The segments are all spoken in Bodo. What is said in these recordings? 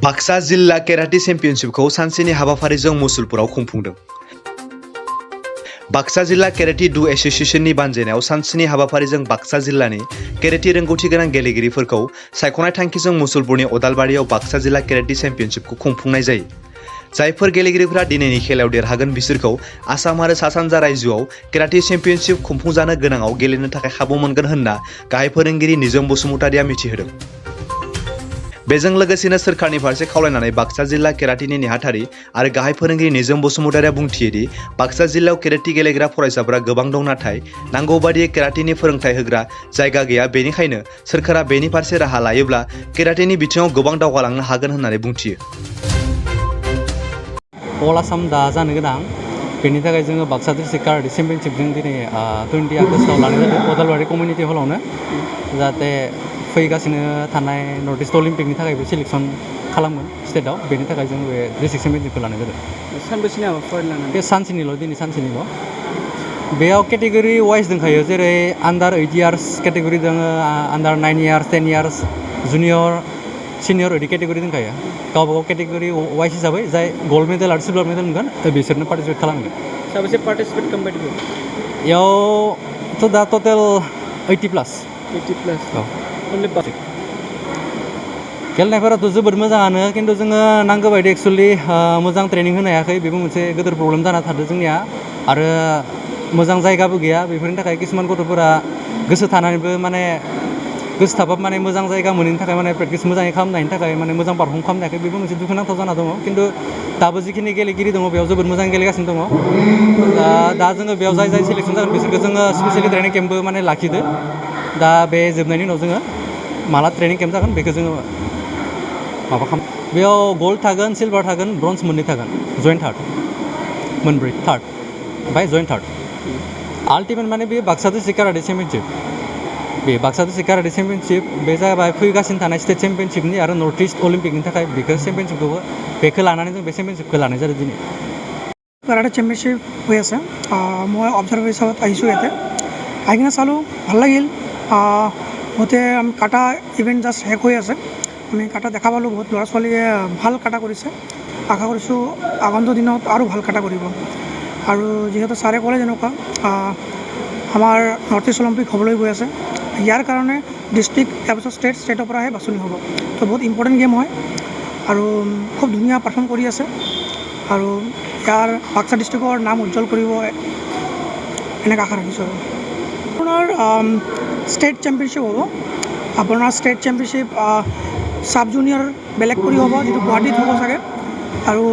बाक्सा जिल्ला केराटि चेम्पियनशिपखौ सानसेनि हाबाफारिजों मुसलपुराव खुंफुंदों। बाक्सा जिल्ला केराटि डु एसोसिएशननि बानजायनायाव सानसेनि हाबाफारिजों बाक्सा जिल्लानि केराटि रोंगौथि गोनां गेलेगिरिफोरखौ सायख'नाय थांखिजों मुसलपुरनि अदालबारियाव बाक्सा जिल्ला केराटि चेम्पियनशिपखौ खुंफुंनाय जायो। जायफोर गेलेगिरिफोरा दिनैनि खेलायाव देरहागोन बिसोरखौ आसाम आरो सा सानजा रायजोआव केराटि चेम्पियनशिप खुंफुंजानो गोनाङाव गेलेनो थाखाय खाबु मोनगोन होनना गाहाय फोरोंगिरि निजोम बसुमतारिया मिथिहोदों। बेजों लोगोसेनो सोरखारनि फारसे खावलायनानै बाक्सा जिल्ला केराटिनि नेहाथारि आरो गाहाय फोरोंगिरि निजोम बसुमतारिया बुंथियोदि बाक्सा जिल्लायाव केराटि गेलेग्रा फरायसाफोरा गोबां दं, नाथाय नांगौ बादियै केराटिनि फोरोंथाय होग्रा जायगा गैया। बेनिखायनो सोरखारा बेनि फारसे राहा लायोब्ला केराटिनि बिथिङाव गोबां दावगालांनो हागोन होननानै बुंथियो। अल आसाम दा जानो गोनां, बेनि थाखाय जोङो बाक्सा डिस्ट्रिक्ट काराटे चेम्पियनशिपजों दिनै 20 आगस्टआव लानाय जादों अदालबारि कमिउनिटि हलावनो, जाहाथे फैगासिनो थानाय नर्थ इस्ट अलिम्पिकनि थाखायबो सिलेक्सन खालामगोन स्टेटआव। बेनि थाखाय जों बे डिस्ट्रिक्ट चेम्पियनशिपखौ लानाय जादों। सानबेसेनि हाबाफारि लानानै? बे सानसेनिल', सानसेनिल'। बेयाव केटेगरि वाइज दंखायो, जेरै आन्डार 8 इयार्स केटेगरि दङ, आन्डार 9 इयार्स, 10 इयार्स, जुनियर, सिनियर बिदि केटेगरि दंखायो। गावबागाव केटेगरि वाइज हिसाबै जाय गल्ड मेडेल आरो सिलभार मेडेल मोनगोन बिसोरनो पार्टिसिपेट खालामगोन। साबेसे पार्टिसिपेट खालामबाय दङ? बेयावथ' दा टटेल 80+। 80+। औ। गेलेनायफोराथ' जोबोद मोजाङानो, खिन्थु जोङो नांगौ बायदि एक्सुवेलि मोजां ट्रेनिं होनो हायाखै। बेबो मोनसे गिदिर प्रब्लेम जाना थादों जोंनिया, आरो मोजां जायगाबो गैया। बेफोरनि थाखाय किसुमान गथ'फोरा गोसो थानानैबो गोसो थाबाबो मोजां जायगा मोनैनि थाखाय प्रेक्टिस मोजाङै खालामनायनि थाखाय मोजां पारफर्म खालामनो हायाखै। बेबो मोनसे दुखुनांथाव जाना दङ। खिन्थु दाबो जिखिनि गेलेगिरि दङ बेयाव जोबोद मोजां गेलेगासिनो दङ। दा जोङो बेयाव जाय सेलेक्सन जागोन बिसोरखौ जोङो स्पेसियेलि ट्रेनिं केम्पबो लाखिदो। दा बे जोबनायनि उनाव जोङो माला ट्रेनिं केम्प जागोन बेखौ जोङो माबा खालाम। बेयाव गल्ड थागोन, सिलभार थागोन, ब्रन्ज मोननै थागोन, जइन्ट थार्ड मोनब्रै, थार्ड ओमफ्राय जइन्ट थार्ड। आल्टिमेट बे बाक्सा डिस्ट्रिक्ट काराटे चेम्पियनशिप, बे बाक्सा डिस्ट्रिक्ट काराटे चेम्पियनशिप बे जाबाय फैगासिनो थानाय स्टेट चेम्पियनशिपनि आरो नर्थ इस्ट अलिम्पिकनि थाखाय बेखौ चेम्पियनशिपखौबो बेखौ लानानै जों बे चेम्पियनशिपखौ लानाय जादों दिनै। কাৰাটে চেম্পিয়নশ্বিপ হৈ আছে, মই অবজাৰ্ভাৰ হিচাপত আহিছোঁ ইয়াতে। আহি কিনে চালোঁ, ভাল লাগিল। বহুতে আমি কাটা ইভেণ্ট জাষ্ট শেষ হৈ আছে, আমি কাটা দেখা পালোঁ। বহুত ল'ৰা ছোৱালীয়ে ভাল কাটা কৰিছে। আশা কৰিছোঁ আগন্তুক দিনত আৰু ভাল কাটা কৰিব। আৰু যিহেতু ছাৰে ক'লে যেনেকুৱা আমাৰ নৰ্থ ইষ্ট অলিম্পিক হ'বলৈ গৈ আছে, ইয়াৰ কাৰণে ডিষ্ট্ৰিক্ট তাৰপিছত ষ্টেটৰ পৰাহে বাছনি হ'ব। তো বহুত ইম্পৰ্টেণ্ট গেম হয় আৰু খুব ধুনীয়া পাৰফৰ্ম কৰি আছে। আৰু ইয়াৰ বাক্সা ডিষ্ট্ৰিক্টৰ নাম উজ্জ্বল কৰিব এনেকৈ আশা ৰাখিছোঁ। আৰু আপোনাৰ ষ্টেট চেম্পিয়নশ্বিপ হ'ব। আপোনাৰ ষ্টেট চেম্পিয়নশ্বিপ চাব জুনিয়ৰ বেলেগ কৰি হ'ব, যিটো গুৱাহাটীত হ'ব চাগে। আৰু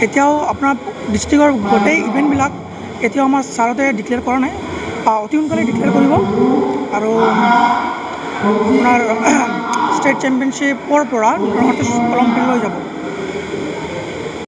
এতিয়াও আপোনাৰ ডিষ্ট্ৰিক্টৰ গোটেই ইভেণ্টবিলাক এতিয়াও আমাৰ ছাৰতে ডিক্লেয়াৰ কৰা নাই, অতি সোনকালে ডিক্লেয়াৰ কৰিব। আৰু আপোনাৰ ষ্টেট চেম্পিয়নশ্বিপৰ পৰা নৰ্থ ইষ্ট অলিম্পিকলৈ যাব।